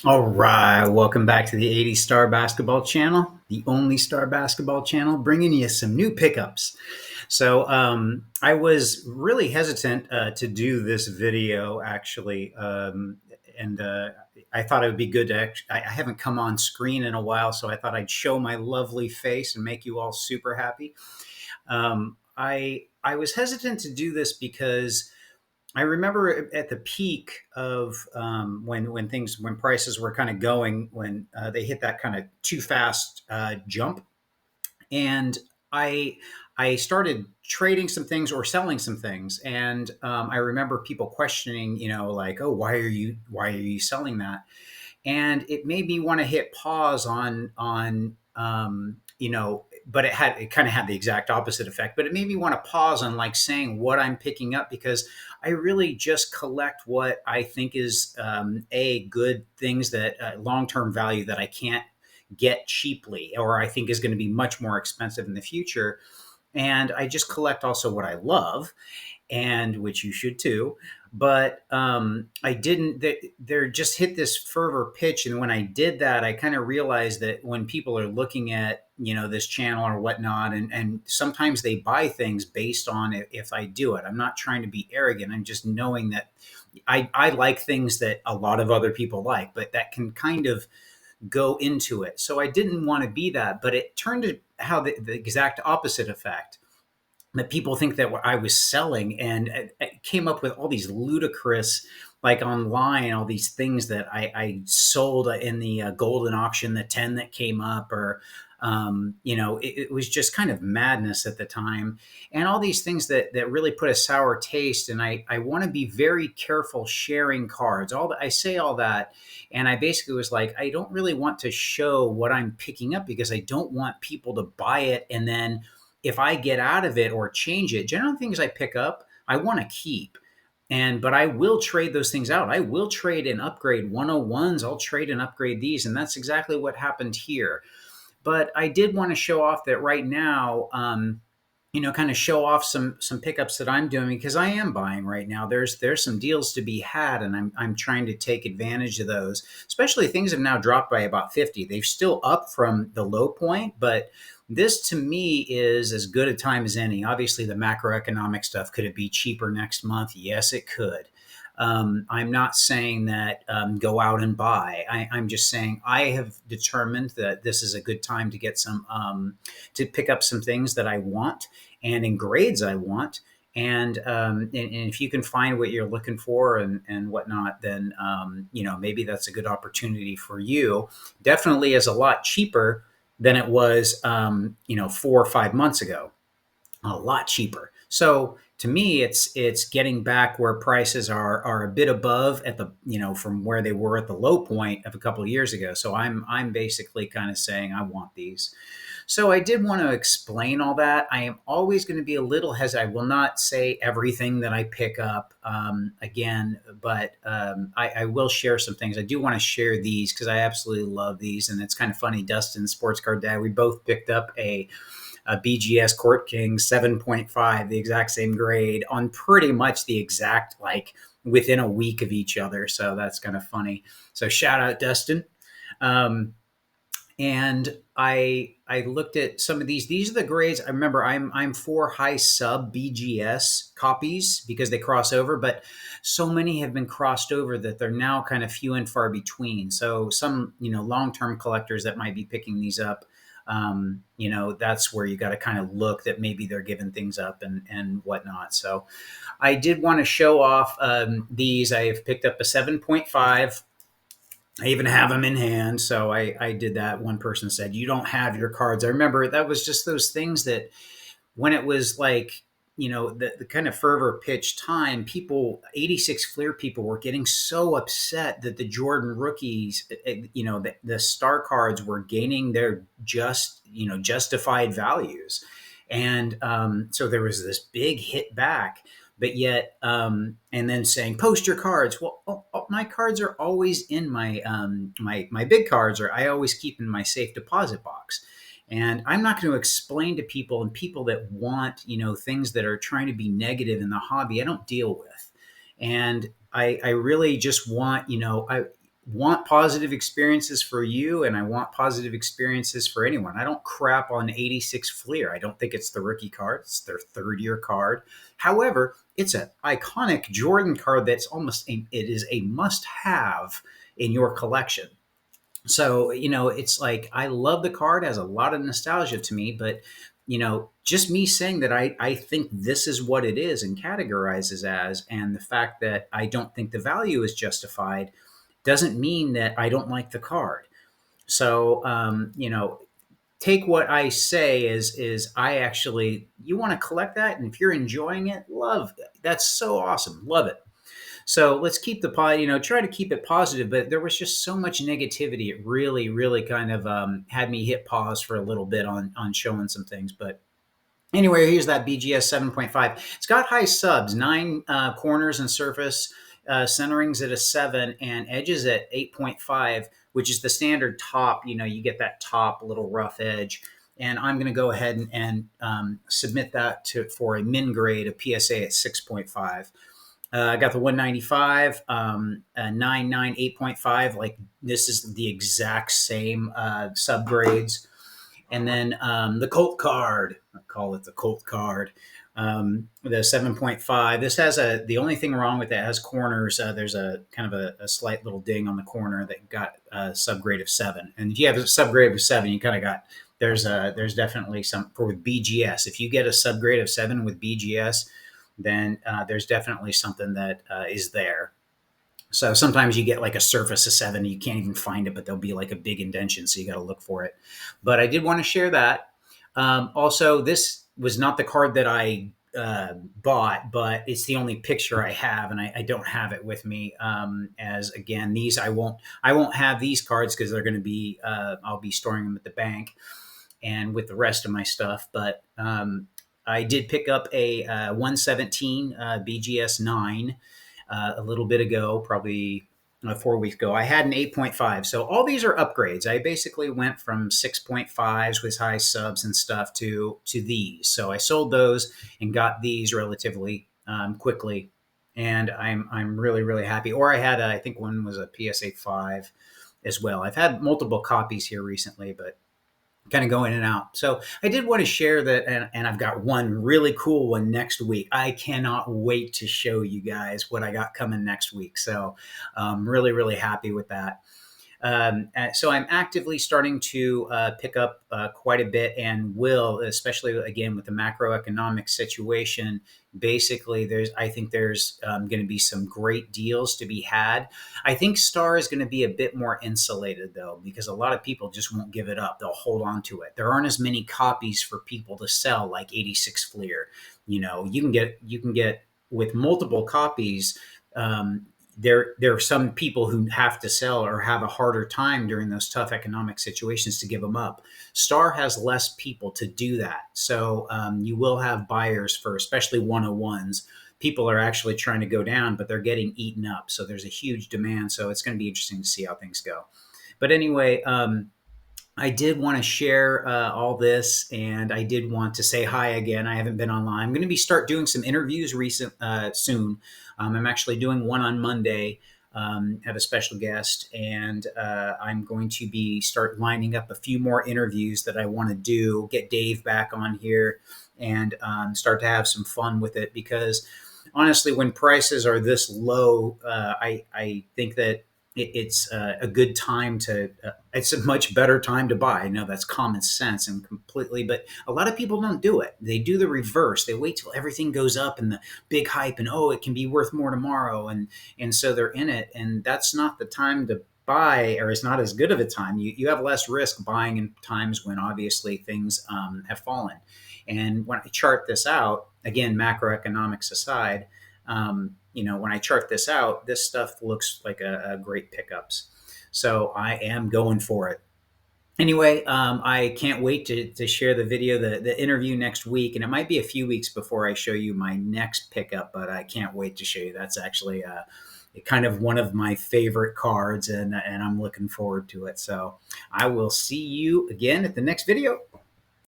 All right, welcome back to the 80 Star Basketball Channel, the only star basketball channel, bringing you some new pickups. I was really hesitant to do this video actually, and I thought it would be good to. I haven't come on screen in a while, so I thought I'd show my lovely face and make you all super happy. I was hesitant to do this because I remember at the peak of when prices were kind of going when they hit that kind of too fast jump, and I I started trading some things or selling some things, and I remember people questioning, like, oh, why are you selling that? And it made me want to hit pause on but it kind of had the exact opposite effect, but it made me want to pause on like saying what I'm picking up, because I really just collect what I think is a good things that long-term value that I can't get cheaply, or I think is going to be much more expensive in the future. And I just collect also what I love, and which you should too. But I didn't. There just hit this fervor pitch, and when I did that, I kind of realized that when people are looking at this channel or whatnot, and sometimes they buy things based on if I do it. I'm not trying to be arrogant. I'm just knowing that I like things that a lot of other people like, but that can kind of go into it. So I didn't want to be that, but it turned to how the exact opposite effect, that people think that what I was selling, and it came up with all these ludicrous, like online, all these things that I sold in the golden auction, the 10 that came up, or it was just kind of madness at the time, and all these things that really put a sour taste. And I want to be very careful sharing cards. All that I say, all that, and I basically was like, I don't really want to show what I'm picking up, because I don't want people to buy it and then if I get out of it or change it, generally things I pick up, I want to keep. But I will trade those things out. I will trade and upgrade 101s. I'll trade and upgrade these. And that's exactly what happened here. But I did want to show off that right now, kind of show off some pickups that I'm doing, because I am buying right now. There's some deals to be had, and I'm trying to take advantage of those. Especially things have now dropped by about 50. They've still up from the low point, but this to me is as good a time as any. Obviously, the macroeconomic stuff, could it be cheaper next month? Yes, it could. I'm not saying that go out and buy. I'm just saying I have determined that this is a good time to get to pick up some things that I want, and in grades I want. And if you can find what you're looking for and whatnot, then maybe that's a good opportunity for you. Definitely is a lot cheaper than it was 4 or 5 months ago, a lot cheaper. So to me, it's getting back where prices are a bit above at the from where they were at the low point of a couple of years ago. So I'm basically kind of saying I want these. So I did want to explain all that. I am always going to be a little hesitant. I will not say everything that I pick up again, but I will share some things. I do want to share these because I absolutely love these, and it's kind of funny. Dustin, Sports Card Dad, we both picked up a BGS Court King 7.5, the exact same grade, on pretty much the exact, like, within a week of each other. So that's kind of funny. So shout out Dustin. Um, and I looked at some of these. These are the grades. I remember I'm for high sub BGS copies because they cross over, but so many have been crossed over that they're now kind of few and far between. So some long term collectors that might be picking these up, that's where you got to kind of look that maybe they're giving things up and whatnot. So I did want to show off these. I have picked up a 7.5. I even have them in hand. So I did that. One person said, "You don't have your cards." I remember that was just those things that when it was like, the kind of fervor pitch time, people, 86 Fleer people were getting so upset that the Jordan rookies, the star cards were gaining their justified values. And so there was this big hit back, but yet and then saying post your cards. Well, my cards are always in my big cards, or I always keep in my safe deposit box. And I'm not going to explain to people, and people that want things that are trying to be negative in the hobby, I don't deal with. And I really just want want positive experiences for you, and I want positive experiences for anyone. I don't crap on 86 Fleer. I don't think it's the rookie card. It's their third year card. However, it's an iconic Jordan card that's it is a must have in your collection. So, it's like I love the card, has a lot of nostalgia to me, but just me saying that I think this is what it is and categorizes as, and the fact that I don't think the value is justified doesn't mean that I don't like the card. So, take what I say is I actually, you want to collect that, and if you're enjoying it, love it. That's so awesome, love it. So let's keep the pod, try to keep it positive. But there was just so much negativity. It really, really kind of had me hit pause for a little bit on showing some things. But anyway, here's that BGS 7.5. It's got high subs, 9 corners and surface, centerings at a 7, and edges at 8.5, which is the standard top. You get that top little rough edge. And I'm going to go ahead and submit that for a min grade, a PSA at 6.5. I got the 195, 99, 8.5. Like, this is the exact same subgrades. And then the Colt card, I call it the Colt card, the 7.5. This has the only thing wrong with it has corners. There's a kind of a slight little ding on the corner that got a subgrade of 7. And if you have a subgrade of 7, you kind of got, there's definitely some, for with BGS. If you get a subgrade of 7 with BGS, then there's definitely something that is there. So sometimes you get like a surface of 7, you can't even find it, but there'll be like a big indentation, so you got to look for it. But I did want to share that. Also, this was not the card that I bought, but it's the only picture I have, and I don't have it with me. As again, these I won't have these cards because they're going to be I'll be storing them at the bank and with the rest of my stuff. But I did pick up a 117 BGS 9 a little bit ago, probably 4 weeks ago. I had an 8.5. So all these are upgrades. I basically went from 6.5s with high subs and stuff to these. So I sold those and got these relatively quickly. And I'm really, really happy. Or I had, I think one was a PSA 5 as well. I've had multiple copies here recently, but kind of go in and out. So I did want to share that, and I've got one really cool one next week. I cannot wait to show you guys what I got coming next week. So really, really happy with that. So I'm actively starting to pick up quite a bit, and will, especially again with the macroeconomic situation. Basically, I think there's going to be some great deals to be had. I think Star is going to be a bit more insulated though, because a lot of people just won't give it up. They'll hold on to it. There aren't as many copies for people to sell like 86 Fleer. You can get with multiple copies. There are some people who have to sell or have a harder time during those tough economic situations to give them up. Star has less people to do that. So you will have buyers for especially 101s. People are actually trying to go down, but they're getting eaten up. So there's a huge demand. So it's going to be interesting to see how things go. But anyway, I did want to share all this, and I did want to say hi again. I haven't been online. I'm going to start doing some interviews soon. I'm actually doing one on Monday. Have a special guest, and I'm going to start lining up a few more interviews that I want to do. Get Dave back on here, and start to have some fun with it. Because honestly, when prices are this low, I think that it's a good time to it's a much better time to buy. I know that's common sense and completely, but a lot of people don't do it. They do the reverse. They wait till everything goes up and the big hype, and it can be worth more tomorrow, and so they're in it, and that's not the time to buy, or it's not as good of a time. You have less risk buying in times when obviously things have fallen. And when I chart this out, again, macroeconomics aside, when I chart this out, this stuff looks like a great pickups. So I am going for it. Anyway, I can't wait to share the video, the interview next week. And it might be a few weeks before I show you my next pickup, but I can't wait to show you. That's actually kind of one of my favorite cards, and I'm looking forward to it. So I will see you again at the next video.